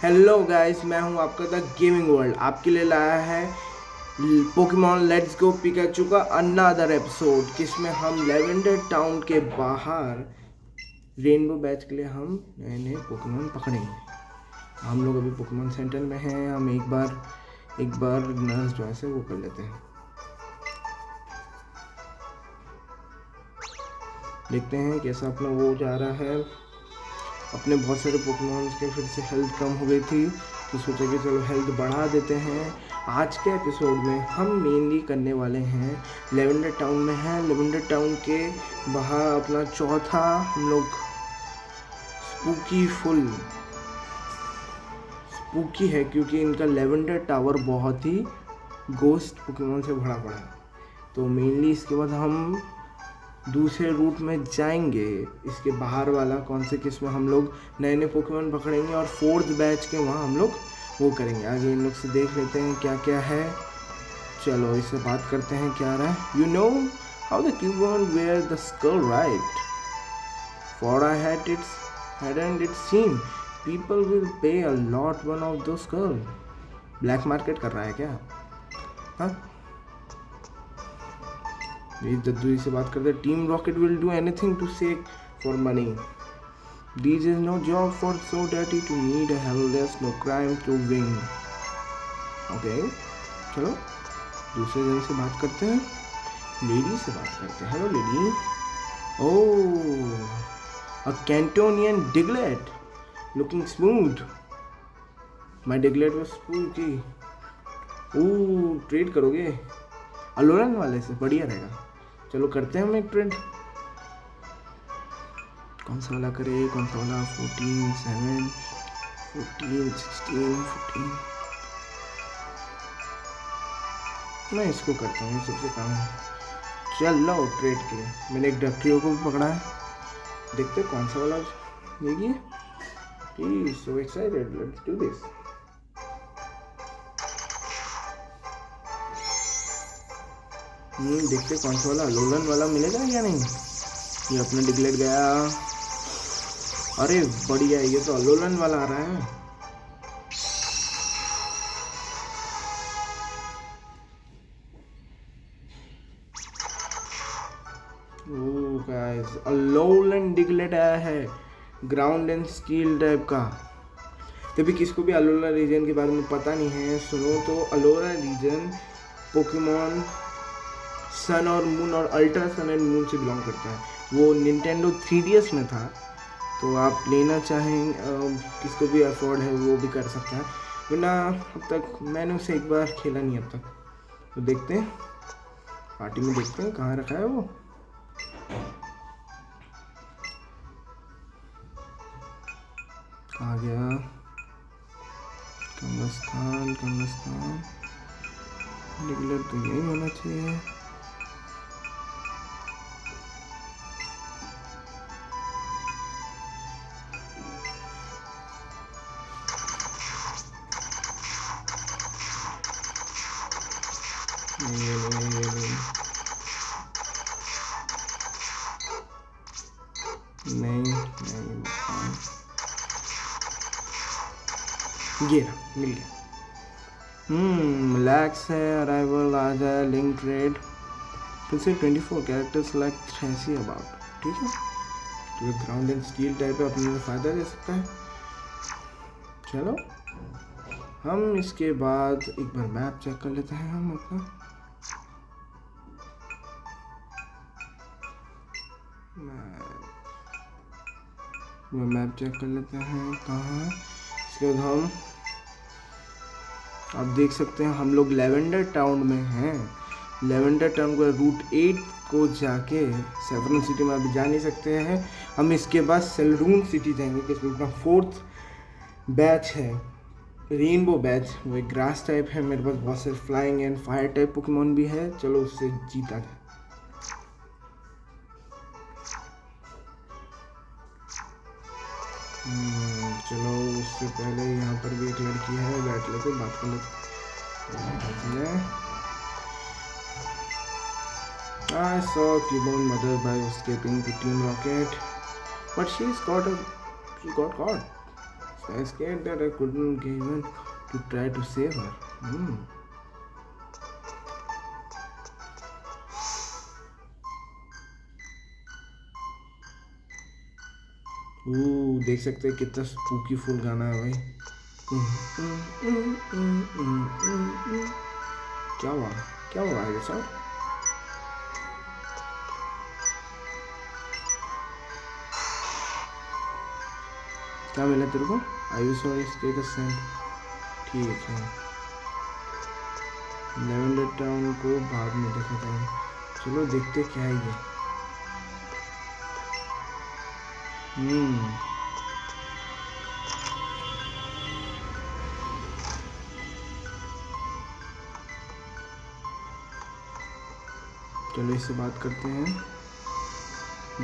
Hello guys, मैं हूं आपका द गेमिंग वर्ल्ड। आपके लिए लाया है पोकेमॉन लेट्स गो पिकाचू का अनदर एपिसोड, जिसमें हम लेवेंडर टाउन के बाहर रेनबो बैच के लिए हम नए नए पोकेमॉन पकड़ेंगे। हम लोग अभी पोकेमॉन सेंटर में हैं। हम एक बार नर्स जो है वो कर लेते हैं। देखते हैं कैसा अपना वो जा रहा है। अपने बहुत सारे पोकेमॉन्स के फिर से हेल्थ कम हो गई थी, तो सोचा कि चलो हेल्थ बढ़ा देते हैं। आज के एपिसोड में हम मेनली करने वाले हैं लेवेंडर टाउन में है। लेवेंडर टाउन के बाहर अपना चौथा हम लोग स्पूकी है, क्योंकि इनका लेवेंडर टावर बहुत ही गोस्ट पोकेमॉन से भरा पड़ा है। तो मेनली इसके बाद हम दूसरे रूट में जाएंगे। इसके बाहर वाला कौन से किस्म हम लोग नए नए पोकेमॉन पकड़ेंगे और फोर्थ बैच के वहाँ हम लोग वो करेंगे। आगे इन लोग से देख लेते हैं क्या क्या है। चलो इससे बात करते हैं क्या रहा है। You know how the Cubone wear the skull right for I hadn't it seem people will pay a lot one of those skull। Black market कर रहा है क्या? हाँ, जद्दू से बात करते हैं। Team rocket will do anything to save for money. This is no job for so dirty to need a helpless no crime to win। Okay, चलो दूसरे जन से बात करते हैं। लेडी से बात करते हैं। Hello lady. Oh, a Cantonian Diglett looking smooth। My Diglett was spooky। Oh, trade करोगे? अलोरन वाले से बढ़िया रहेगा। चलो करते हैं हम एक ट्रेड। कौन सा वाला करे? कौन सा वाला? 14, 7, 14, 16, 14। मैं इसको करता हूँ, सबसे काम है। चलो ट्रेड के लिए मैंने एक डक्टियो को भी पकड़ा है। देखते कौन सा वाला लेगी। So excited, let's do this. देखते कौन सा वाला लोलन वाला मिलेगा या नहीं। ये अपना डिग्लेट गया। अरे बढ़िया, ये तो अलोलन वाला आ रहा है। ओह गाइस, अलोलन डिग्लेट आया है, ग्राउंड एंड स्टील टाइप का। तभी किसको भी अलोला रीजन के बारे में पता नहीं है, सुनो तो अलोरा रीजन पोकेमॉन सन और मून और अल्ट्रा सन एंड मून से बिलोंग करता है। वो निंटेंडो 3DS में था, तो आप लेना चाहें किसको भी अफोर्ड है वो भी कर सकता है। वरना अब तक मैंने उसे एक बार खेला नहीं अब तक। तो देखते हैं पार्टी में, देखते हैं कहाँ रखा है वो। आ गया कंगस्तान। डिग्लेट तो यही होना चाहिए। नहीं, ये मिल गया। रिलैक्स है। अराइवल आ जाए। लिंक ट्रेड फिर से 24 कैरेक्टर्स लाइक 83 अबाउट। ठीक है, तो ग्राउंड एंड स्टील टाइप है, अपने फ़ायदा दे सकता है। चलो हम इसके बाद एक बार मैप चेक कर लेते हैं। हम अपना मैप चेक कर लेते हैं कहाँ। इसके बाद हम आप देख सकते हैं हम लोग लेवेंडर टाउन में हैं। लेवेंडर टाउन का रूट 8 को जाके सेवरन सिटी में अभी जा नहीं सकते हैं। हम इसके बाद सेलरून सिटी जाएंगे, जिसमें अपना फोर्थ बैच है, रेनबो बैच। वो एक ग्रास टाइप है। मेरे पास बहुत सारे flying and fire type Pokemon भी है। चलो उससे जीता जाए। चलो उससे पहले यहाँ पर भी एक लड़की है, बैठ लेते बात कर लेते। I saw Cubone mother by escaping to Team Rocket, but she got caught. So I scared that I couldn't even to try to save her. देख सकते हैं कितना स्पूकी फुल गाना है भाई। क्या हुआ है सर? क्या मिला तेरे को? आई सॉरी स्टेटस सेंड। ठीक है, लेवेंडर टाउन को बाद में देखा जाएगा। चलो देखते क्या है ये। चलो इससे बात करते हैं।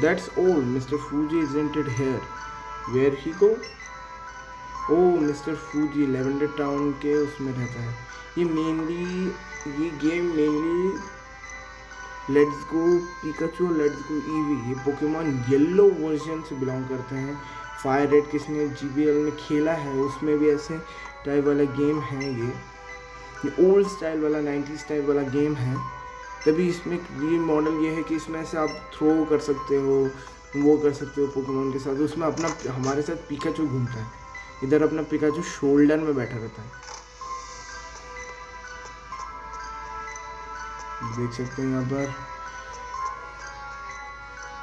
That's all. Mr. Fuji isn't it here? Where he go? Oh, Mr. Fuji lavender town के उसमें रहता है। ये game mainly let's go Pikachu, let's go EV, ये पोकेमॉन येलो वर्जन से बिलोंग करते हैं। फायर रेड किसने GBL में खेला है, उसमें भी ऐसे टाइप वाला गेम है। ये ओल्ड स्टाइल वाला 90s स्टाइल वाला गेम है। तभी इसमें ये मॉडल ये है कि इसमें से आप थ्रो कर सकते हो, वो कर सकते हो पोकेमॉन के साथ। उसमें अपना हमारे साथ पिकाचू घूमता है, इधर अपना पिकाचू शोल्डर में बैठा रहता है। देख सकते हैं यहाँ पर।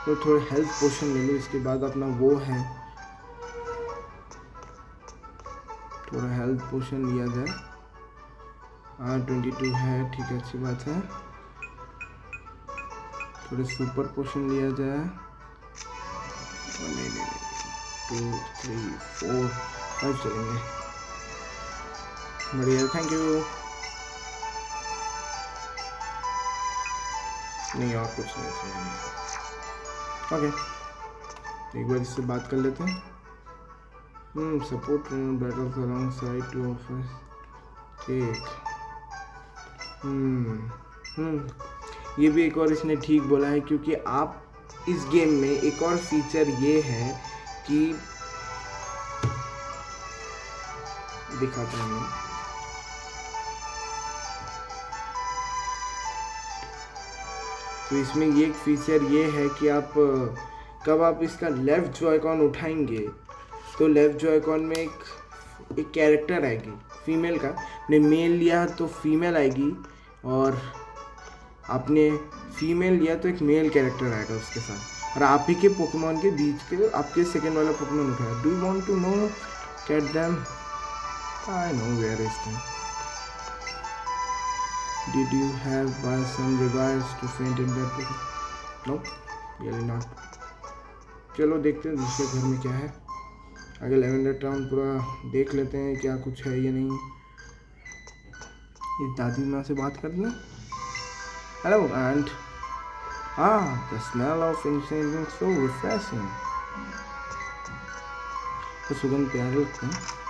तो थोड़े हेल्थ पोशन ले लो, इसके बाद अपना वो है, थोड़ा हेल्थ पोशन लिया जाए। 22 है, ठीक है, अच्छी बात है। थोड़े सुपर पोशन लिया जाए। 1 2 3 4 5 चलेंगे। बढ़िया, थैंक यू। नहीं और कुछ नहीं चाहिए। ओके, एक बार इससे बात कर लेते हैं। Support battles alongside to office. ठीक। ये भी एक और इसने ठीक बोला है, क्योंकि आप इस गेम में एक और फीचर ये है कि दिखाता हूँ मैं। तो इसमें ये एक फीचर ये है कि आप कब आप इसका लेफ्ट जॉयकॉन उठाएंगे तो लेफ्ट जॉयकॉन में एक कैरेक्टर आएगी फीमेल का। आपने मेल लिया तो फीमेल आएगी, और आपने फीमेल लिया तो एक मेल कैरेक्टर आएगा उसके साथ, और आप ही के पोकेमॉन के बीच के आपके सेकंड वाला पोकेमॉन उठाया। Do you want to know catch them? I know where is them. Did you have buy some revives to faint in that Pokemon? No, really not. चलो देखते हैं दूसरे घर में क्या है। आगे लेवेंडर टाउन पूरा देख लेते हैं क्या कुछ है या नहीं। ये दादी माँ से बात करना। Hello aunt. The smell of incense is so refreshing. तो सुगंध प्यारे लगते हैं।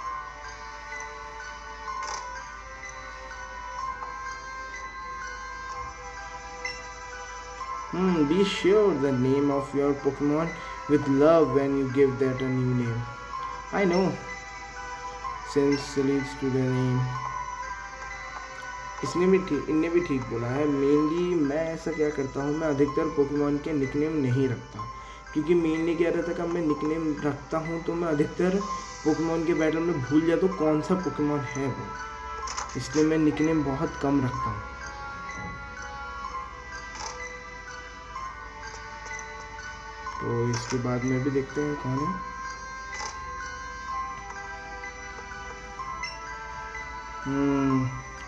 Be sure the name of your Pokemon with love when you give that a new name. I know, since leads to the name. इनने भी ठीक बोला है। मेनली मैं ऐसा क्या करता हूँ, मैं अधिकतर पोकेमॉन के निकनेम नहीं रखता, क्योंकि मेनली क्या रहता है कि मैं निकनेम रखता हूँ तो मैं अधिकतर पोकेमॉन के बैटल में भूल जाता हूँ कौन सा पोकेमॉन है वो, इसलिए मैं निकनेम बहुत कम रखता हूँ। तो इसके बाद में भी देखते हैं कौन है।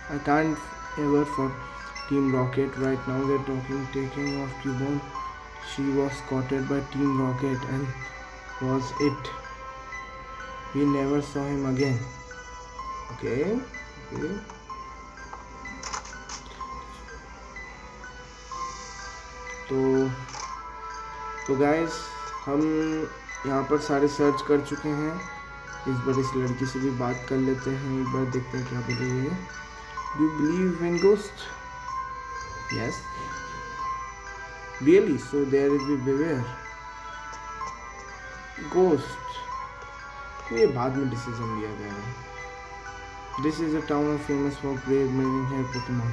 I can't ever for Team Rocket right now. They're taking off Cubone. She was spotted by Team Rocket and was it. We never saw him again. Okay. तो गाइस हम यहाँ पर सारे सर्च कर चुके हैं। इस बार इस लड़की से भी बात कर लेते हैं, एक बार देखते हैं क्या बोल रही है। Do believe in ghost? Yes, really, so there is be beware. Ghost, ये बाद में डिसीजन लिया जाएगा. This is a town famous for brave making hair Pokemon.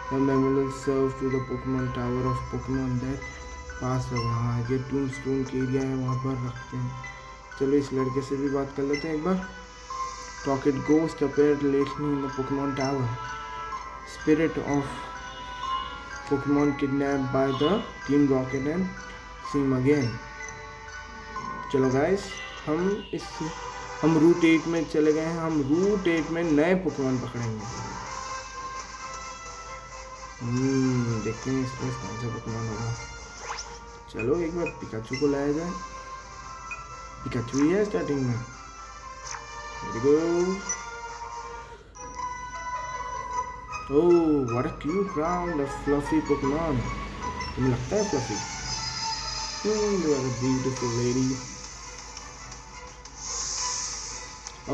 The memorial serves to the Pokemon Tower of Pokemon that पास है वहाँ. ये tombstone के area है, वहाँ पर रखते हैं. चलो इस लड़के से भी बात कर लेते हैं एक बार. Rocket Ghost appeared lately in the Pokemon Tower. Spirit of Pokemon kidnapped by the Team Rocket and see him again. चलो गाइस, हम रूट 8 में चले गए हैं. हम रूट 8 में नए पोकेमॉन पकड़ेंगे. देखते हैं इसमें कौन सा पोकेमॉन होगा. चलो एक बार पिकाचू को लाया जाए. पिकाचू ही है स्टार्टिंग में. Very good. Oh what a cute crown, the fluffy Pokemon. तुम्हें लगता है fluffy? You are a beautiful lady.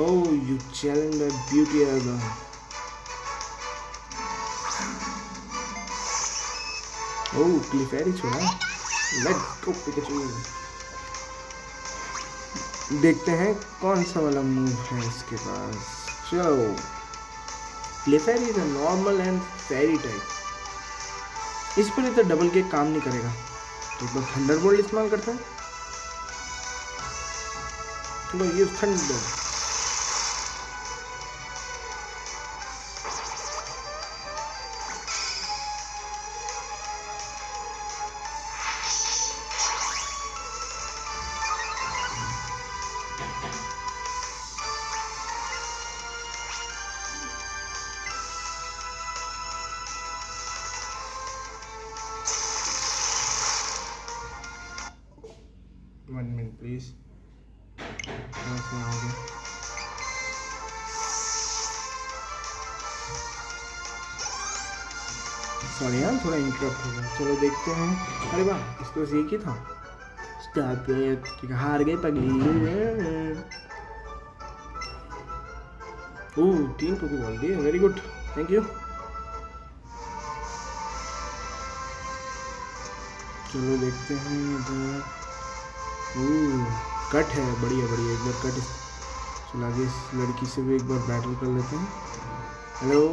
Oh, you challenge that beauty ever. Oh, Clefairy छोड़ा. Let's go Pikachu. देखते हैं कौन सा वाला मूव है इसके पास. चलो. Clefairy is a normal and fairy type. इस पर तो डबल के काम नहीं करेगा, तो एक बार थंडरबोल्ट इस्तेमाल करते हैं. चलो ये thunder. One minute please. Sorry यार, थोड़ा इंटरप्ट हो गया. चलो देखते हैं. अरे वाह, इसको सीख ही था. स्टार्ट पे हार गई पगली. ओह 3 पोकेबॉल दिए. Very good, thank you. चलो देखते हैं इधर. कट है. बढ़िया बढ़िया. एक बार कट. चलो आगे इस लड़की से भी एक बार बैटल कर लेते हैं. हेलो.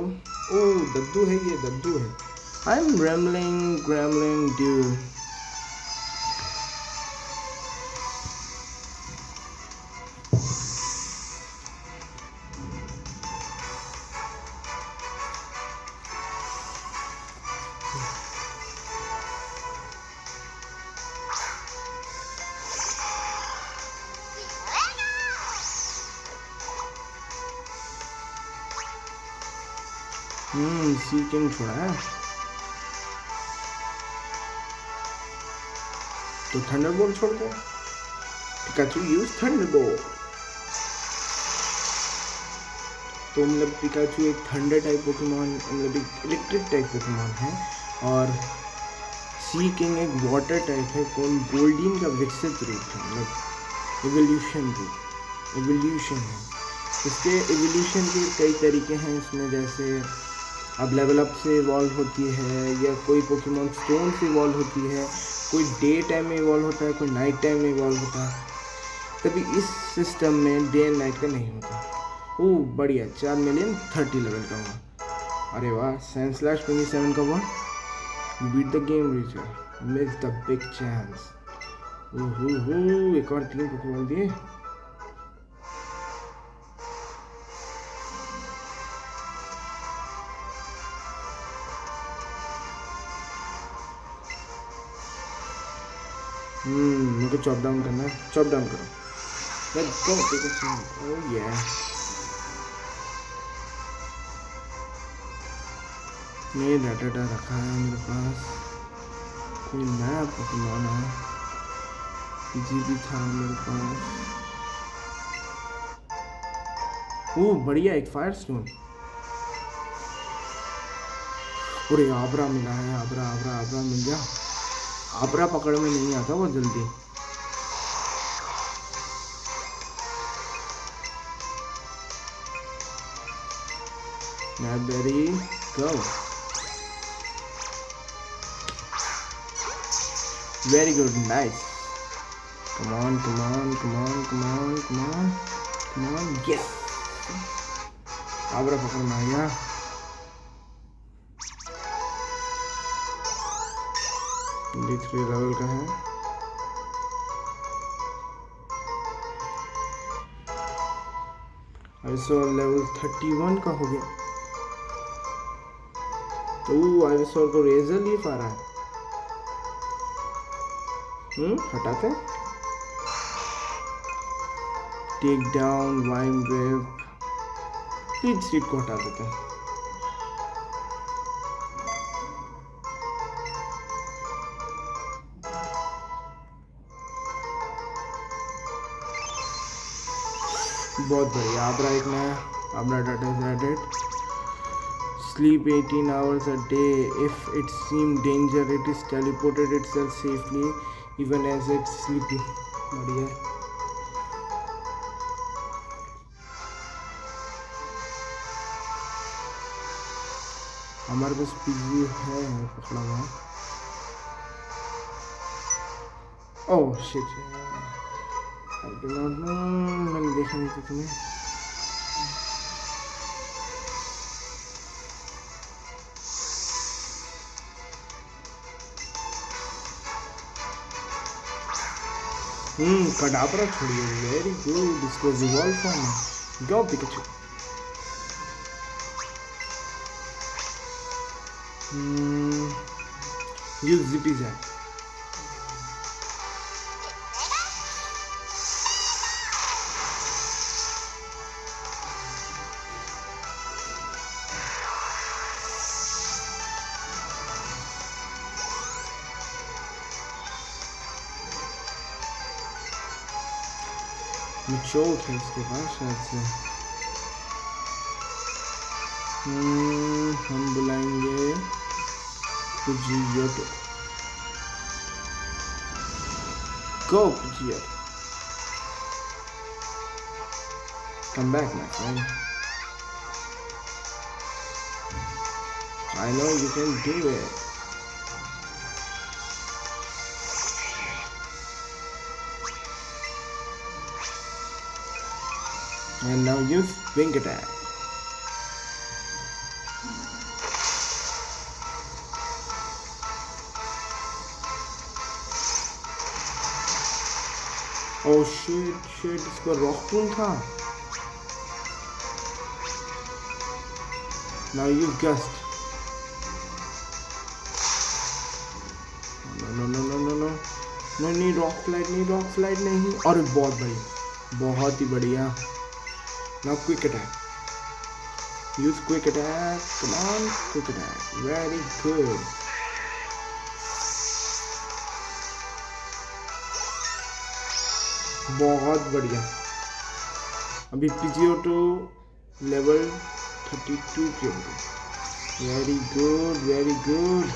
ओह दद्दू है, ये दद्दू है. आई एम ग्रैमलिंग ड्यू. सीकिंग छोड़ा है तो थंडरबोल्ट छोड़ दो. Pikachu use thunderbolt. तो मतलब पिकाचू एक थंडर टाइप पोकेमॉन, मतलब एक इलेक्ट्रिक टाइप पोकेमॉन है, और सीकिंग एक वाटर टाइप है. कौन गोल्डीन का विकसित रूप है, मतलब एवोल्यूशन है. इसके एवोल्यूशन के कई तरीके हैं इसमें. जैसे अब लेवल अप से इवॉल्व होती है, या कोई पोकेमॉन स्टोन से इवॉल्व होती है, कोई डे टाइम में इवॉल्व होता है, कोई नाइट टाइम में इवॉल्व होता है. तभी इस सिस्टम में डे एंड नाइट का नहीं होता. ओह बढ़िया. 4,030,000 लेवल का हुआ. अरे वाह. सैंसलैश 27 का हुआ. Beat the game reacher. Miss the big chance. ओहो, एक और 3 पोकेमॉन दिए. मेरे को चॉप डाउन करना है. चॉप डाउन करो. Let's go Pikachu. Oh yeah. ये डाटा रखा है मेरे पास. कोई नया पोकेमॉन है. पीजी भी था मेरे पास. ओह बढ़िया. एक फायर स्टोन. अरे आबरा मिला है. आबरा मिल गया. आबरा पकड़ में नहीं आता वो जल्दी. Snapberry, go. Very good, nice. Come on. Yes, Abra पकड़ना है यार। D3 लेवल का है। आइसोर लेवल 31 का हो गया। आइसोर को रेजर लीफ आ रहा है। हटाते take down vine whip, speed street को हटा देते हैं। बहुत बढ़िया। आबरा एक नया Abra data is added. Sleep 18 hours a day. If it seems danger, it is teleported itself safely even as it's sleeping. बढ़िया। हमारे पास पीजी है पकड़ा हुआ। Oh shit, I do not know, मैंने देखा नहीं था तुम्हें। कडाबरा छोड़िए। वेरी गुड, इसको revolve form. Go Pikachu. Use zippy zap. चोट है इसके पास शायद से। हम बुलाएंगे Pidgeotto। Go Pidgeotto, come back my friend, I know you can do it। And now use wing attack। Oh shit, इसका रॉकपून था। Now use gust। No, नहीं रॉक स्लाइड नहीं। और बहुत ही बढ़िया। Now quick attack, use quick attack, come on, quick attack, very good। बहुत बढ़िया। अभी Pidgeotto लेवल 32 पे हो गया। Very good.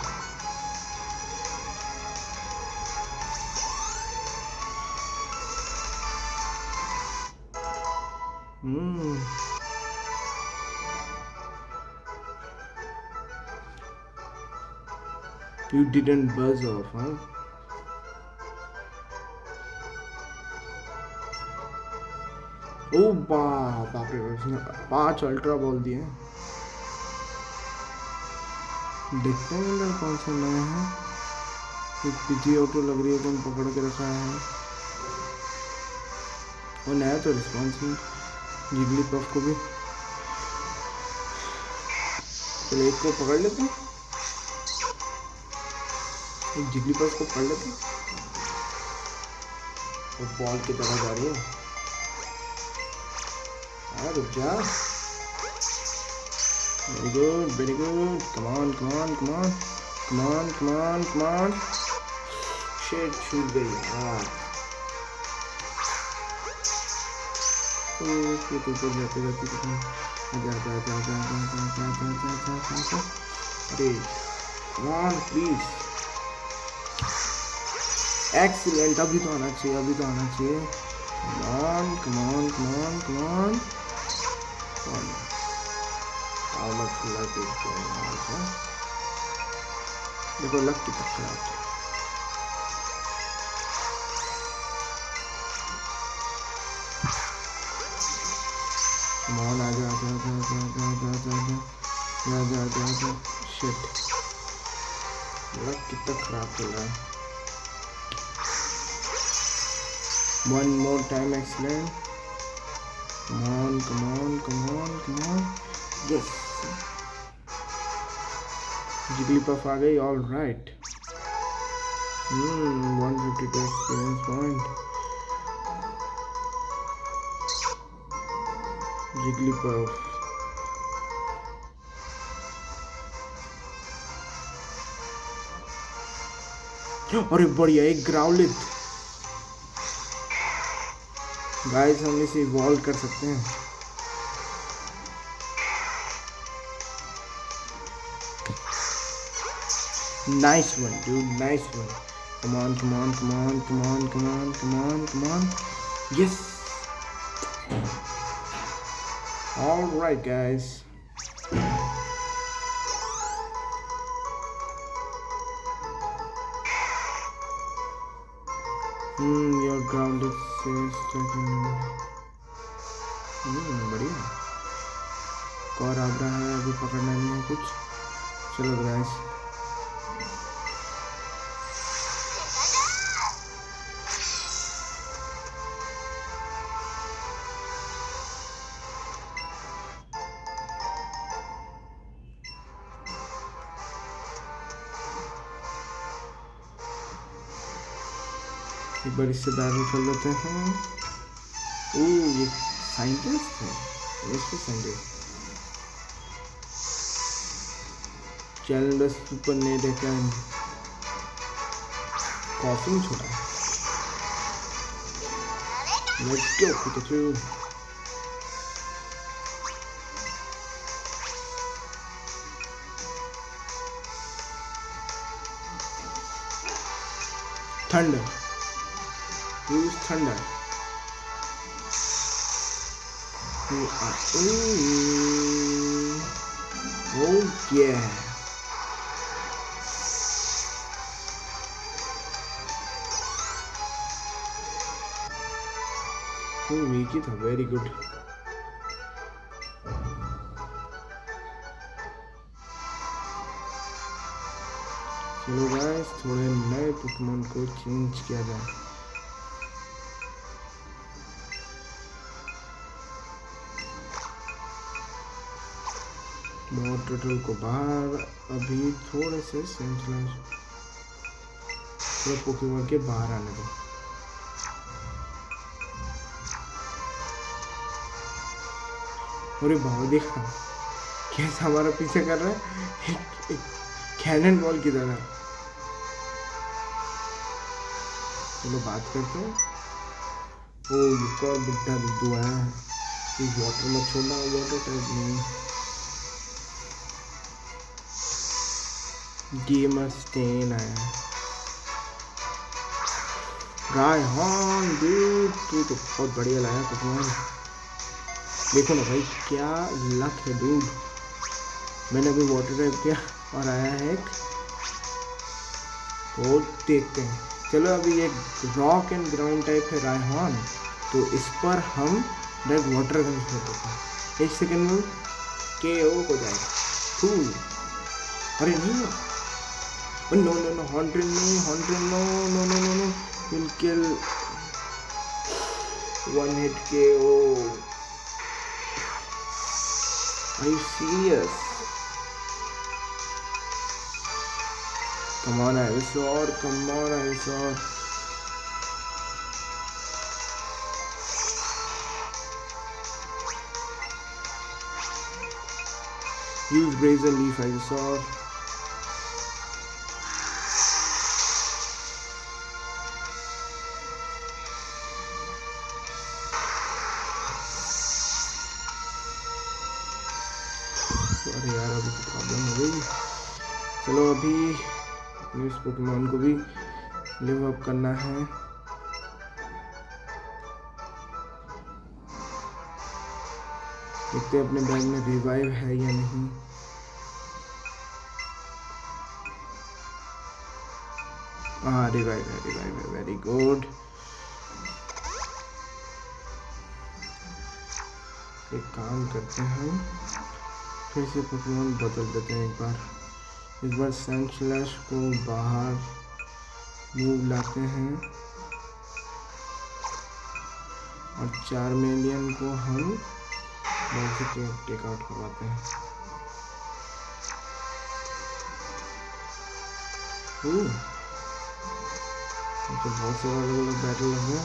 You didn't buzz off, huh? ओ बाप रे, 5 अल्ट्रा बॉल दिए। देखते हैं अंदर कौन सा नया है। Pidgeotto लग रही है कौन पकड़ के रखा है। वो नया तो रिस्पॉन्स नहीं। जिगलीपफ को भी चलो एक को पकड़ लेते हैं। एक जिगलीपफ को पकड़ लेते हैं। वो बॉल की तरह जा रही है। रुक जा। Very good. Come on. Shit, छूट गई यार। ऊपर जाते अरे कम ऑन प्लीज। एक्सीलेंट, अभी तो आना चाहिए। Come on. देखो लक कितना खराब था। कमान आ जा जा जा जा जा जा जा जा जा जा जा। शिट, लक कितना खराब चल रहा है। One more time, excellent. Come on come on come on come on, yes. Jigglypuff आ गई, all right. 152 experience point. Jigglypuff, अरे बढ़िया, एक ग्राउलिथ। गाइस हम इसे इवॉल्व कर सकते हैं। Nice one dude, nice one. come on come on come on come on come on come on come on, yes, all right guys। your ground is बढ़िया। और आ रहा है, अभी पकड़ना नहीं है कुछ। चलो गाइस, एक बार इससे बैटल कर लेते हैं। ये साइंटिस्ट है, इसको scientist. Challenger super nerd can Koffing छोड़ा। Let's go Pikachu. Thunder, use thunder। Oh yeah, weak ही था, very good। चलो गाइस, थोड़े नए पोकेमॉन को चेंज किया जाए। मोटरटल को बाहर, अभी थोड़े से सेंचुरल, थोड़ा पोकेमॉन के बाहर आने दो। अरे भाव देखा कैसा हमारा पीछे कर रहा है, एक कैनन बॉल की तरह। चलो बात करते हैं। ओ ये बुड्ढा दुद्धू है, वाटर में छोड़ना, वाटर टाइप नहीं। गेमर स्टेन आया। रायहान डूड, तू तो बहुत बढ़िया लाया पोकेमॉन। देखो ना भाई, क्या लक है डूड। मैंने अभी वाटर टाइप किया और आया है एक, तो देखते हैं। चलो अभी एक रॉक एंड ग्राउंड टाइप है रायहान, तो इस पर हम डायरेक्ट वाटर गन छोड़ देते हैं। 1 सेकेंड में KO हो जाएगा। फूल, अरे नहीं, नो नो नो, हॉन्ड्रेड नहीं, hundred no no no no no, will kill, 1 hit KO। Are you serious? Come on Ivysaur, come on Ivysaur। Use Razor Leaf Ivysaur। अरे यार अभी तो प्रॉब्लम हो गई। चलो अभी इस पोकेमॉन को भी लिव अप करना है। देखते हैं अपने बैग में रिवाइव है या नहीं। हाँ रिवाइव है, रिवाइव है, वेरी गुड। एक काम करते हैं, हम फिर से पोकेमॉन बदल देते हैं। इस बार सनस्लैश को बाहर मूव लाते हैं और चार्मेलियन को हम बॉल से टेक आउट करवाते हैं। तो बहुत सारे अलग अलग बैटल हो गया।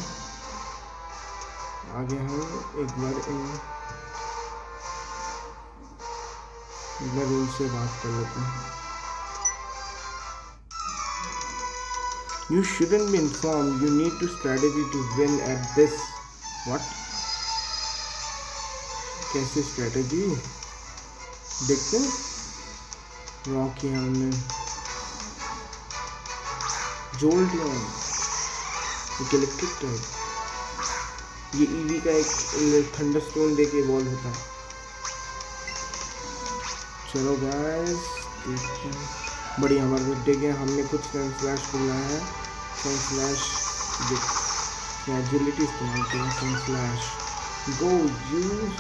आगे हम एक बार उनसे बात कर लेते हैं। You shouldn't be informed. You need to strategy to win at this. What? कैसे स्ट्रेटेजी देखते हैं? रॉकी हमने जोल्टियन एक इलेक्ट्रिक टाइप, ये ईवी का एक थंडरस्टोन देके इवॉल्व होता है। चलो गाइस देखते हैं। बढ़िया, हमारे बर्थडे के हमने कुछ सनस्लैश खुला है। सनस्लैश एजिलिटी इस्तेमाल किया। सनस्लैश गो यूज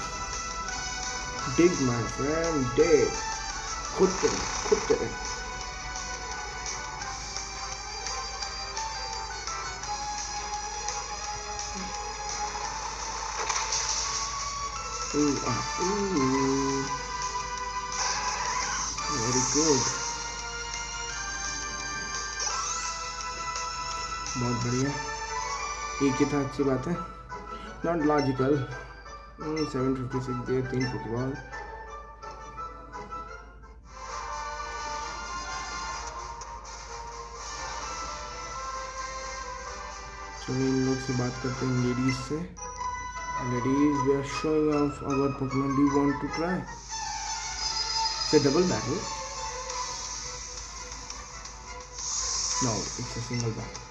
डिग माय फ्रेंड डिग। खुद तेरे वेरी गुड, बहुत बढ़िया। एक ही था, अच्छी बात है। Not logical. 756 दिए, 3 फुटबॉल। चलिए इन लोग से बात करते हैं, लेडीज से। Ladies, we are showing off our Pokemon, do you want to try? It's a double battle? No, it's a single battle.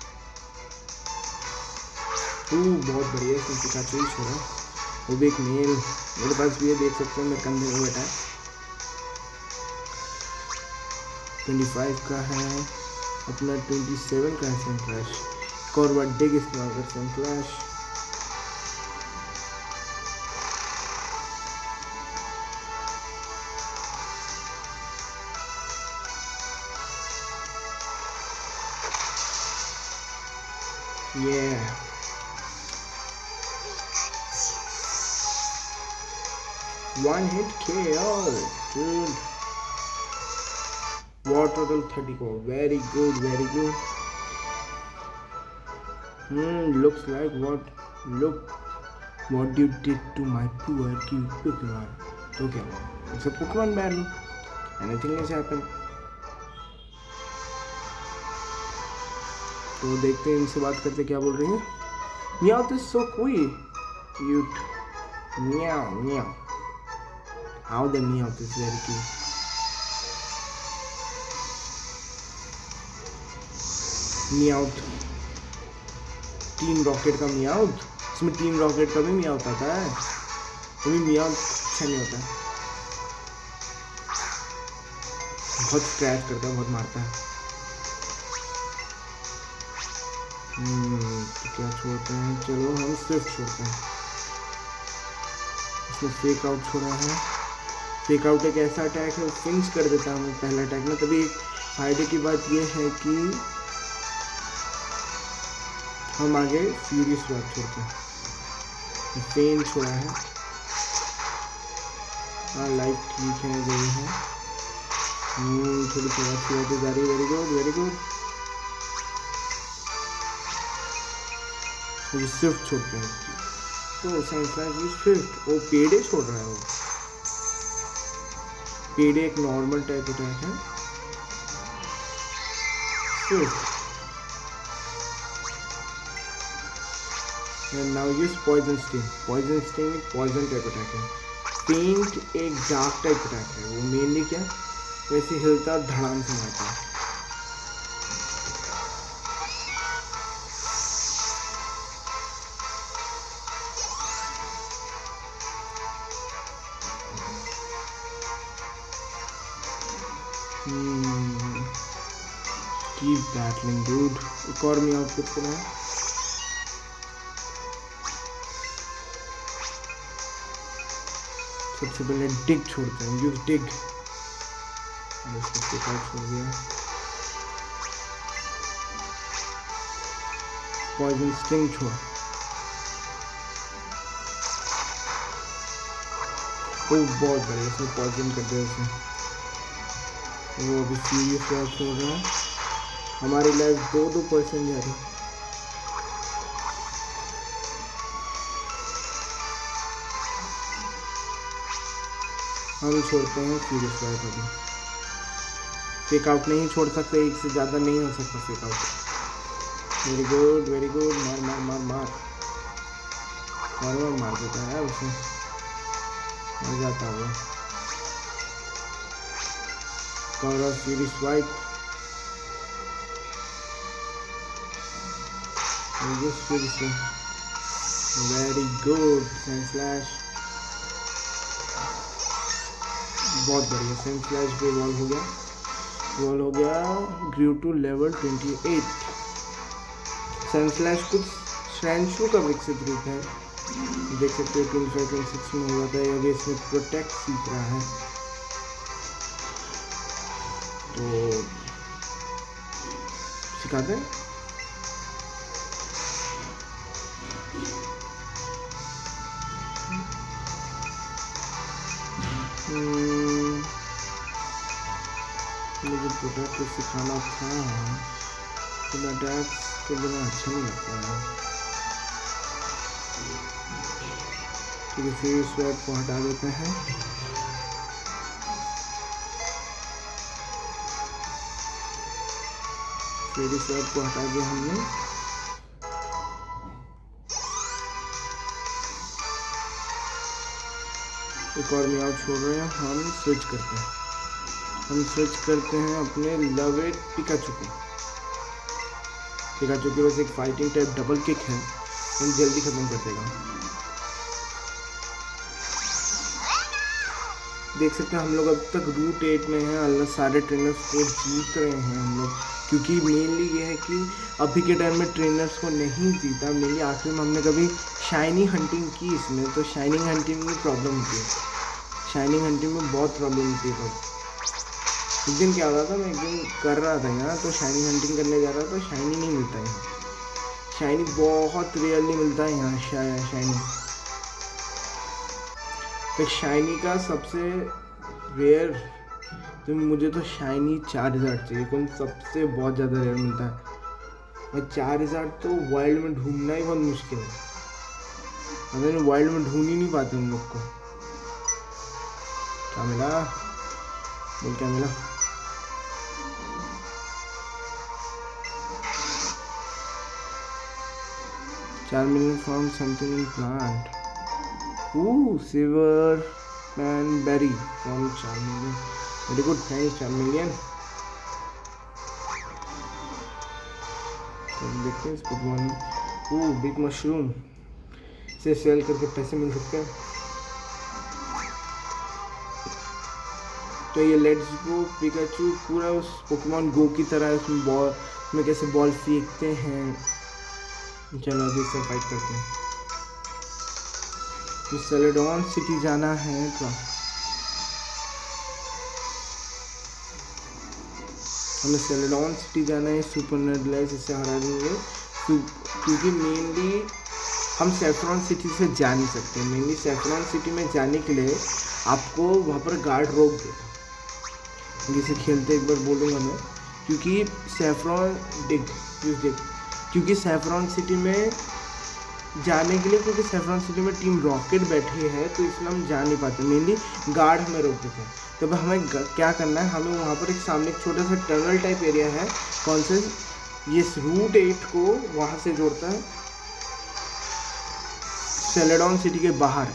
बहुत बढ़िया, इसमें पिकाचू ही छोड़ा, वो भी एक मेल। मेरे पास भी है, देख सकते हैं, मैं कंधे में बैठा है। 25 का है अपना, 27 का है सनस्लैश। एक और बर्थडे की इस्तेमाल कर सनस्लैश। Yeah. One hit KO, dude. War total 34. Very good, very good. Looks like what you did to my poor cute Pokemon. Okay, it's a Pokemon battle. Anything has happened. तो देखते हैं इनसे बात करते क्या बोल रही है। Meowth is so cute. Meow. How the Meowth is very cute. Meowth, team rocket का Meowth। इसमें टीम रॉकेट का भी Meowth आता है, वो भी Meowth अच्छा नहीं होता है, बहुत स्क्रैच करता है, बहुत मारता है। तो क्या छोड़ते हैं, चलो हम स्विफ्ट छोड़ते हैं। इसने फेक आउट छोड़ा है। फेक आउट एक ऐसा अटैक है, फिनिश कर देता है हमें पहला अटैक में। तभी फायदे की बात यह है कि हम आगे फ्यूरियस रॉक छोड़ते हैं। फेन छोड़ा है, हाँ लाइफ ठीक है, गई है। थोड़ी सी बात की जा रही है। Very good. स्विफ्ट छोड़ते हैं, तो स्विफ्ट वो पेड़े छोड़ रहा है। वो पेड़े एक नॉर्मल टाइप अटैक है। Swift now use poison sting. Poison sting एक पॉइजन टाइप अटैक है। पेंट एक डार्क टाइप अटैक है। वो मेनली क्या वैसे हिलता और धड़ाम से मारता है। Keep battling, dude. एक और Meowth कुछ को है। सबसे पहले डिग छोड़ते हैं, यूज डिग। छोड़ दिया। पॉइजन स्टिंग छोड़। बहुत बढ़िया, इसमें पॉइजन कर दिया उसने। वो अभी सीरियस बात हो रहा है। हमारी लाइफ 2% जा रही। हम छोड़ते हैं सीरियस बात। अभी फेक आउट नहीं छोड़ सकते, एक से ज़्यादा नहीं हो सकता fake out. Very good very good. मार मार मार मार मार मार देता है उसे, मर जाता है। Cover series white. Very good. Sense flash, बहुत बढ़िया। सेंस फ्लैश पे वॉल हो गया, वॉल हो गया। ग्रू टू लेवल 28। सेंस फ्लैश कुछ श्रैंशु का विकसित रूप है, देख सकते हो। 25-26 में हो जाता है। अभी इसमें प्रोटेक्ट सीख रहा है, तो सिखाते हैं। मुझे प्रोटेक्ट सिखाना था, तो अटैक के बिना अच्छा नहीं लगता है। ठीक है, फिर स्वैप को हटा देते हैं। फिर स्वैप को हटा दिया हमने। एक और मियाओ छोड़ रहे हैं। हम स्विच करते हैं, अपने लवेट पिकाचू को। पिकाचू के पास एक फाइटिंग टाइप डबल किक है, हम जल्दी खत्म कर देगा। देख सकते हैं हम लोग अब तक रूट 8 में हैं। अल्लाह सारे ट्रेनर्स को जीत रहे हैं हम लोग, क्योंकि मेनली ये है कि अभी के टाइम में ट्रेनर्स को नहीं जीता। मेनली आखिर में हमने कभी शाइनी हंटिंग की इसमें, तो शाइनिंग हंटिंग में प्रॉब्लम होती है। शाइनिंग हंटिंग में बहुत प्रॉब्लम होती है। एक दिन क्या हो रहा था, मैं एक दिन कर रहा था यहाँ, तो शाइनी हंटिंग करने जा रहा था, तो शाइनी नहीं मिलता है यहाँ। शाइनी बहुत रेयरली मिलता है यहाँ शाइनी। तो शाइनी का सबसे रेयर, तो मुझे तो शाइनी 4000 चाहिए, कौन सबसे बहुत ज़्यादा रेयर मिलता है। और 4000 तो वाइल्ड में ढूंढना ही बहुत मुश्किल है। अगर वाइल्ड में ढूंढ ही नहीं पाते उन लोग को। क्या मिला? क्या मिला? $4 from something in plant. Ooh, silver cranberry from $4 Very good, thanks $4 तो देखते हैं इस Pokémon। बिग मशरूम से सेल करके पैसे मिल सकते हैं। तो ये लेट्स गो पिकाचू पूरा उस पोकेमॉन गो की तरह उसमें बॉल में कैसे बॉल फेंकते हैं। चलो अभी इससे फाइट करते हैं। तो सेलेडॉन सिटी जाना है, तो हमें सेलेडॉन सिटी जाना है। सुपर नेडलाइज इसे हरा देंगे, क्योंकि मेनली हम सेफ्रॉन सिटी से जा नहीं सकते। मेनली सेफ्रॉन सिटी में जाने के लिए आपको वहाँ पर गार्ड रोक देगा। जिसे खेलते एक बार बोलूँगा मैं, क्योंकि सेफ्रॉन सिटी में जाने के लिए, क्योंकि सेफ्रॉन सिटी में टीम रॉकेट बैठी है, तो इसलिए हम जा नहीं पाते। मेनली गार्ड हमें रोक देते हैं। तो हमें क्या करना है, हमें वहाँ पर एक सामने एक छोटा सा टनल टाइप एरिया है, कौन से ये रूट 8 को वहाँ से जोड़ता है सेलेडॉन सिटी के बाहर।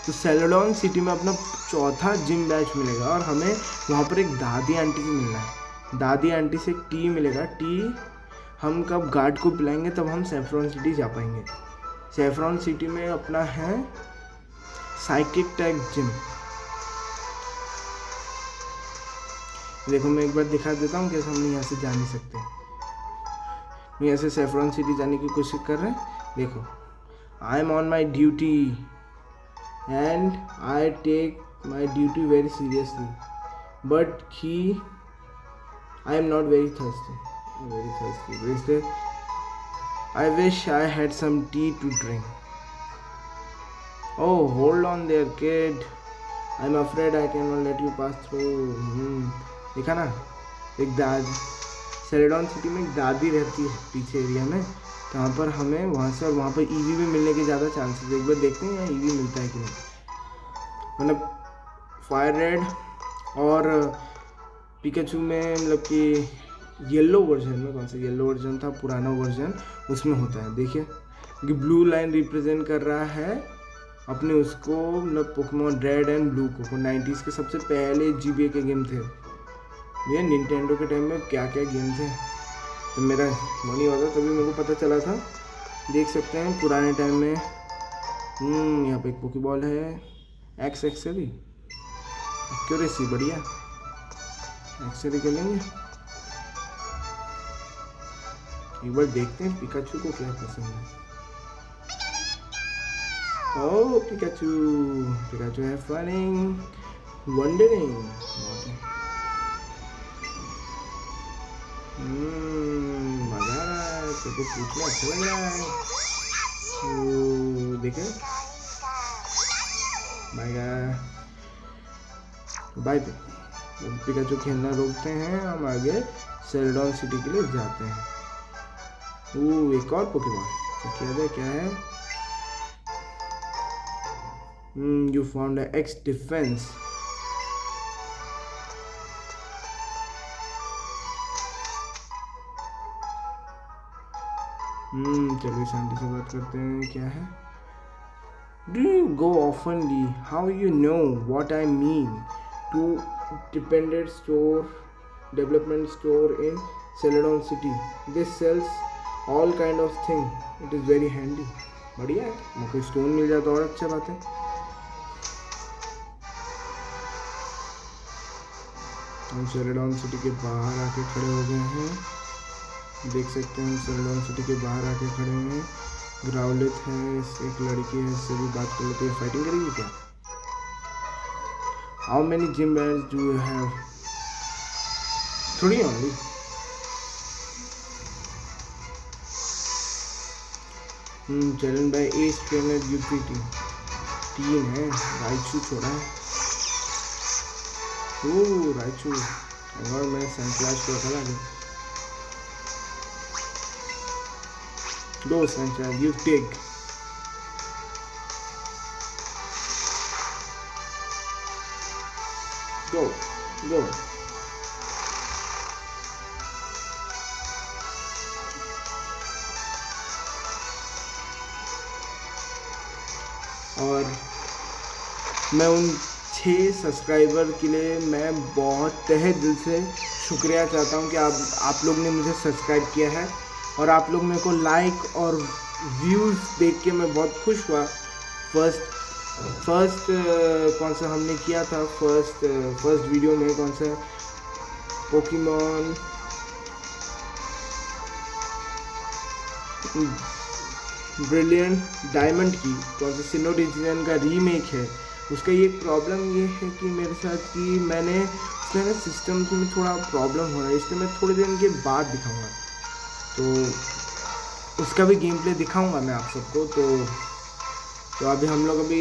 तो सेलेडॉन सिटी में अपना चौथा जिम बैच मिलेगा, और हमें वहाँ पर एक दादी आंटी से मिलना है। दादी आंटी से एक टी मिलेगा। टी हम कब गार्ड को पिलाएंगे तब हम सेफ्रॉन सिटी जा पाएंगे। सेफ्रॉन सिटी में अपना है साइकिक टैग जिम। देखो मैं एक बार दिखा देता हूँ कैसे हम यहाँ से जा नहीं सकते। मैं यहाँ से सेफ्रॉन सिटी जाने की कोशिश कर रहे हैं। देखो, I am on my duty and I take my duty very seriously, but I am not very thirsty. I'm very thirsty. इसलिए I wish I had some tea to drink. Oh, hold on there, kid. I'm afraid I cannot let you pass through. देखा ना, एक सेरेडॉन city में एक दादी रहती है पीछे एरिया में, तो वहाँ पर हमें वहाँ से और वहाँ पर ईवी भी मिलने के ज़्यादा चांसेस है। एक बार देखते हैं यहाँ ईवी मिलता है कि नहीं। मतलब फायर रेड और पिकाचू में मतलब कि येलो वर्जन में, कौन सा येलो वर्जन था, पुराना वर्जन, उसमें होता है। देखिए कि ब्लू लाइन रिप्रेजेंट कर रहा है अपने उसको, मतलब पोकेमॉन रेड एंड ब्लू को 90s के सबसे पहले GBA के गेम थे ये। निंटेंडो के टाइम में क्या क्या गेम थे, तो मेरा मन ही होता तभी मेरे को पता चला था। देख सकते हैं पुराने टाइम में। यहाँ पे एक पोकेबॉल है, एक्सरी एक्यूरेसी बढ़िया, एक्सरी कर लेंगे। एक बार देखते हैं पिकाचू को क्या पसंद है। ओह पिकाचू है फनिंग वंडरिंग। मजा आ रहा है, तेरे को पूछना अच्छा लग रहा है। देखे बाय पे पिकाचू खेलना रोकते हैं, हम आगे सेरेडॉन सिटी के लिए जाते हैं। एक और पोकेमॉन क्या है? You found an X defense. चलिए शांति से बात करते हैं। क्या है? Do you go oftenly? How you know what I mean? To development store in Celadon City. This sells all kind of thing. It is very handy. बढ़िया है, मुझे स्टोन मिल जाता और अच्छा बात है। हम सेरेडॉन सिटी के बाहर आके खड़े हो गए हैं। देख सकते हैं हम सेरेडॉन सिटी के बाहर आके खड़े हैं। ग्राउलेट है, एक लड़की है, इससे भी बात कर लेते हैं। फाइटिंग करेगी क्या? How many gym bags do you have? 3 only. Challenge by S trainer UPT 3 है। राइचू छोड़ा है। राइचू और मैं सनफ्लैश को रखा लगे। दो सनफ्लैश यू टेक। गो और मैं उन 6 सब्सक्राइबर के लिए मैं बहुत तहे दिल से शुक्रिया चाहता हूं कि आप लोग ने मुझे सब्सक्राइब किया है और आप लोग मेरे को लाइक और व्यूज़ देख के मैं बहुत खुश हुआ। फर्स्ट कौन सा हमने किया था, फर्स्ट वीडियो में कौन सा पोकेमॉन ब्रिलियंट डायमंड की कौन सा सिनोडिजियन का रीमेक है। उसका ये प्रॉब्लम ये है कि मेरे साथ कि मैंने उसमें ना सिस्टम में थोड़ा प्रॉब्लम हो रहा है, इसलिए मैं थोड़ी देर के बाद दिखाऊंगा। तो उसका भी गेम प्ले दिखाऊंगा मैं आप सबको। तो अभी हम लोग अभी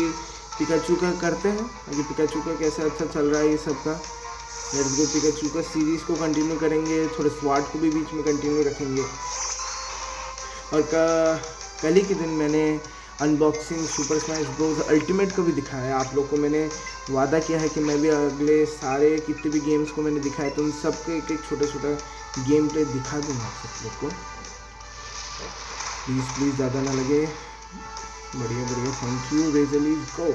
पिकाचू का करते हैं। अभी पिकाचू का कैसे अच्छा चल रहा है ये सब का। लेट्स गो पिकाचू का सीरीज़ को कंटिन्यू करेंगे, थोड़े स्वाट को भी बीच में कंटिन्यू रखेंगे। और कल ही के दिन मैंने unboxing super smash bros ultimate को भी दिखाया है। आप लोग को मैंने वादा किया है कि मैं भी अगले सारे कितने भी गेम्स को मैंने दिखाया तो उन सबके एक छोटा गेम प्ले दिखा दूँगा आप सब लोग को। प्लीज़ ज़्यादा ना लगे। बढ़िया थैंक यू रेजली को।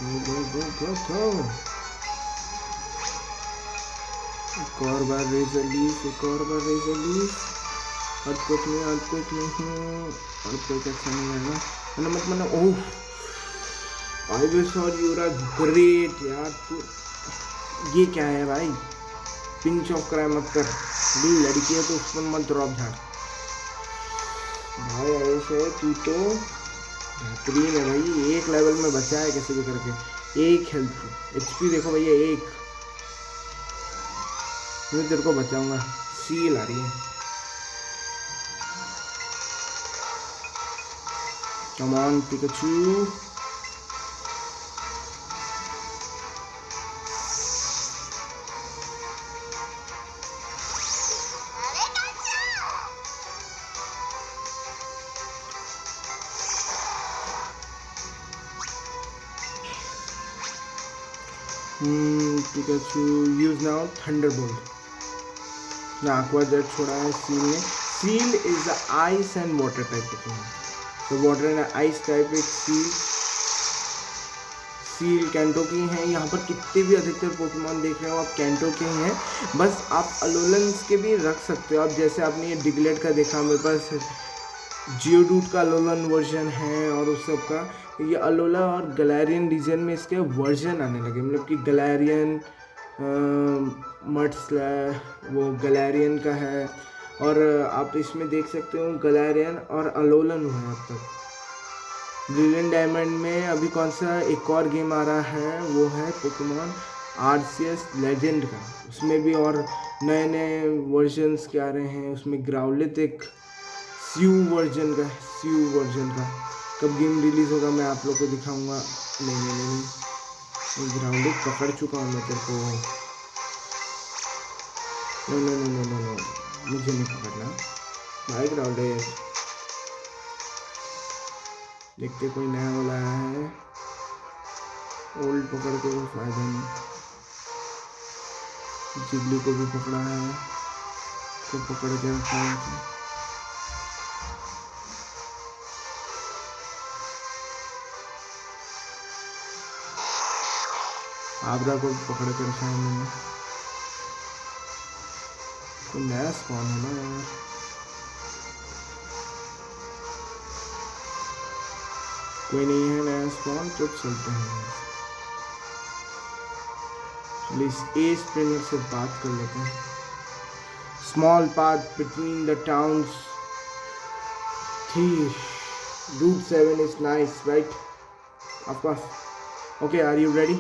go एक और बार रेजर लीफ अर्थक्वेक नहीं हूँ। अर्थक्वेक अच्छा नहीं रहेगा मतलब ओह आई विश और यू आर ग्रेट यार। तू ये क्या है भाई, पिंच ऑफ कराए मत कर। लड़की है तो उस पर मत ड्रॉप झाड़। भाई ऐसे तू तो बेहतरीन है भाई, एक लेवल में बचा है कैसे भी करके। एक हेल्थ एचपी देखो भैया, एक। मैं तेरे को बचाऊंगा। सील आ रही है। Come on Pikachu. Pikachu use now Thunderbolt. aqua jet छोड़ा है सील ने। Seal is ice and water type Pokemon. तो वाटर एंड आइस टाइप एक सील कैंटो की हैं। यहाँ पर कितने भी अधिकतर पोकेमॉन देख रहे हो आप कैंटो के ही हैं। बस आप अलोलेंस के भी रख सकते हो। आप जैसे आपने ये डिगलेट का देखा, मेरे पास जियोडूट का अलोलन वर्जन है और उस सब का। ये अलोला और गलैरियन रीजन में इसके वर्जन आने लगे, मतलब कि गलैरियन वो गलैरियन का है। और आप इसमें देख सकते हो गलैरियन और अलोलन हुआ है अब तक। ब्रिलियंट डायमंड में अभी कौन सा एक और गेम आ रहा है, वो है पोकेमॉन आर्सियस लेजेंड का। उसमें भी और नए नए वर्जन्स के आ रहे हैं। उसमें ग्राउलिथ एक स्यू वर्जन का। कब गेम रिलीज होगा मैं आप लोग को दिखाऊंगा। नहीं, ग्राउलिथ पकड़ चुका हूँ मैं तेरे को। नो, मुझे नहीं पकड़ना भाई ग्राउलिथ। देखते कोई नया वाला आया है। ओल्ड पकड़ के कोई फायदा नहीं। जिगली को भी पकड़ा है, तो पकड़ के रखा है। आबरा को पकड़ के रखा है मैंने। कोई नया स्पॉन है ना यार। कोई नहीं है नया स्पॉन, तो चलते हैं। प्लीज ए स्प्रिंगर से बात कर लेते हैं। Small path between the towns थी। Route 7 is nice, right? Of course. Okay, are you ready?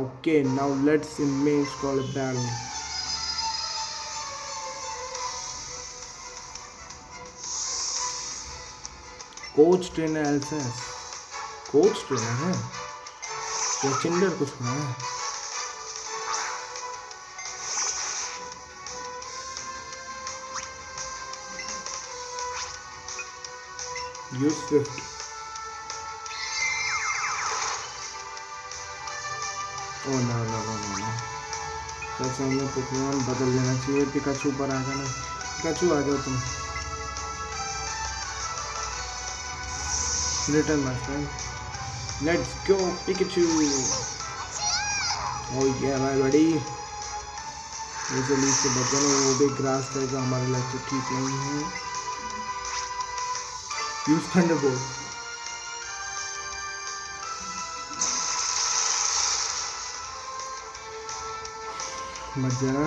Okay, now let's install a battle. Coach trainer else's. Coach trainer है या चिंडर कुछ होना है। Use Swift. ओ नो, सच में पोकेमॉन बदल लेना चाहिए। पिकाचू पर आ जाना। पिकाचू आ जाओ तुम। Return my friend, let's go Pikachu. Oh yeah my बड़ी। मुझे लीड से बचाना, वो भी ग्रास टाइप का हमारे लिए तो ठीक नहीं है। Use Thunderbolt. मत जाना।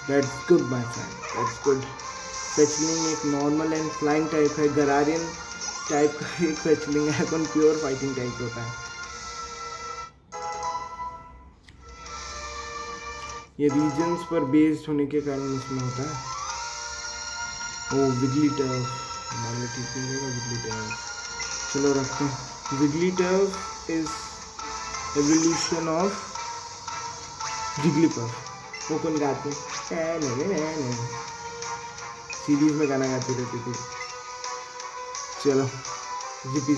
That's good my friend, that's good। फेचलिंग एक नॉर्मल एंड फ्लाइंग टाइप है। गरारियन टाइप का एक फेचलिंग है, कौन प्योर फाइटिंग टाइप होता है। ये रीजन्स पर बेस्ड होने के कारण इसमें होता है। ओ विगलीटर्फ हमारे लिए ठीक नहीं रहेगा। विगलीटर्फ चलो रखते हैं। विगलीटर्फ इज एवोल्यूशन ऑफ जिगलीपफ। वो कौन गाते नहीं, सीरीज में गाना गाती रहती थी। चलो जीपी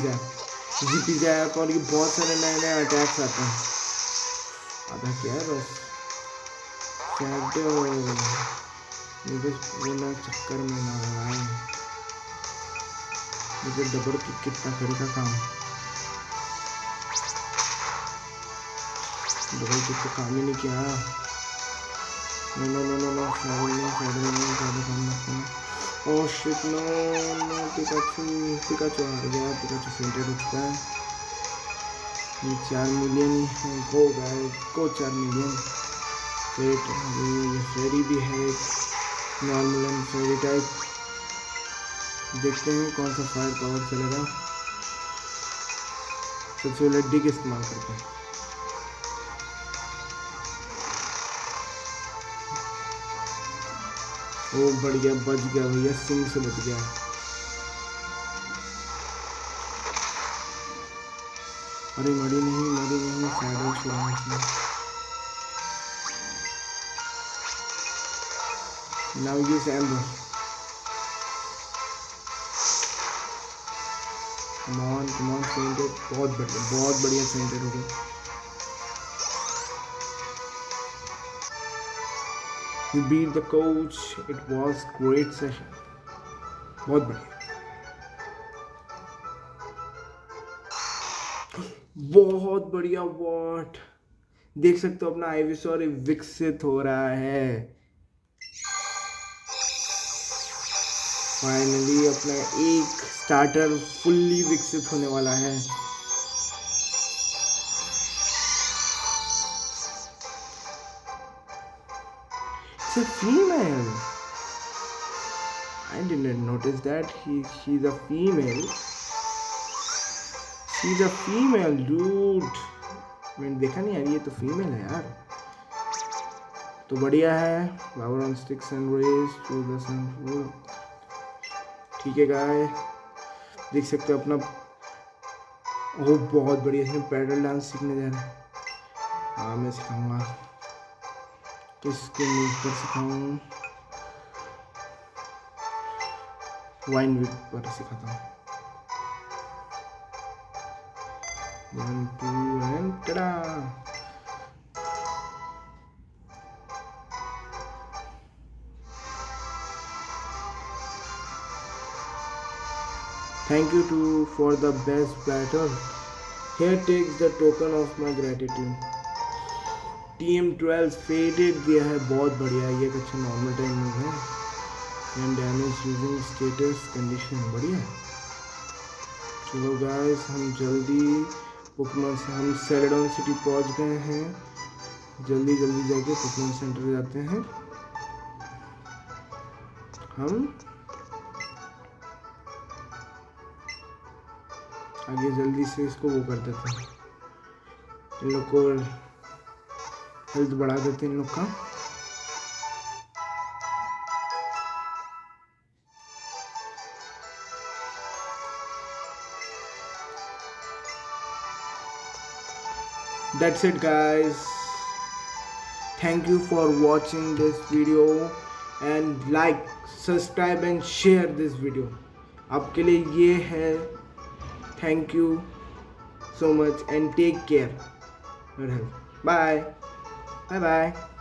जैप और ये बहुत सारे नए नए अटैक्स आते हैं। आधा क्या है बस शैडो। मुझे बोला चक्कर में ना आए। मुझे डबल किक कितना करेगा काम। डबल किक तो काम ही नहीं किया। No oh shit no. Pikachu हार गया। पिकाचू फेंटेड हो चुका है। ये 4 मिलियन हो गए को 4 मिलियन। फेरी भी है नॉर्मल एंड फेरी टाइप। देखते हैं कौन सा फायर पावर चलेगा। सबसे पहले डिग इस्तेमाल करते हैं। वो बढ़ गया, बच गया भैया, सिंह से बच गया। अरे मरी नहीं, शैडो छोड़ा उसने। Now use amber. Come on fainted, बहुत बढ़िया फेंटेड हो गया। You beat the coach. It was great session. बहुत बढ़िया, बहुत बढ़िया। वॉट देख सकते हो अपना आइविसॉर विकसित हो रहा है। फाइनली अपना एक स्टार्टर फुल्ली विकसित होने वाला है। It's a female. I didn't notice that. She's a female. She's a female, dude. मैंने देखा नहीं यार, ये तो फीमेल है यार। तो बढ़िया है। Flower on sticks and raise to the sun. ठीक है गाय, देख सकते हो अपना। ओह बहुत बढ़िया, इसमें पैडल डांस सीखने जा रहे हैं। हाँ मैं सिखाऊंगा, किसके मूव पर सिखाऊं? वाइन विप पर सिखाता हूँ। 1 2 and टडा। Thank you for the best battle. Here takes the token of my gratitude. Team 12 faded दिया है, बहुत बढ़िया। ये एक अच्छा नॉर्मल टाइम मूव है। And damage using status condition, बढ़िया। चलो गाइस, हम जल्दी पोकेमॉन से हम सेरेडोन सिटी पहुंच गए हैं। जल्दी जाके पोकेमॉन सेंटर जाते हैं। हम आगे जल्दी से इसको वो कर देते हैं, इन लोग को हेल्थ बढ़ा देते हैं इन लोग का। That's it guys. Thank you for watching this video and like, subscribe and share this video. आपके लिए ये है। Thank you so much and take care. Bye. Bye bye.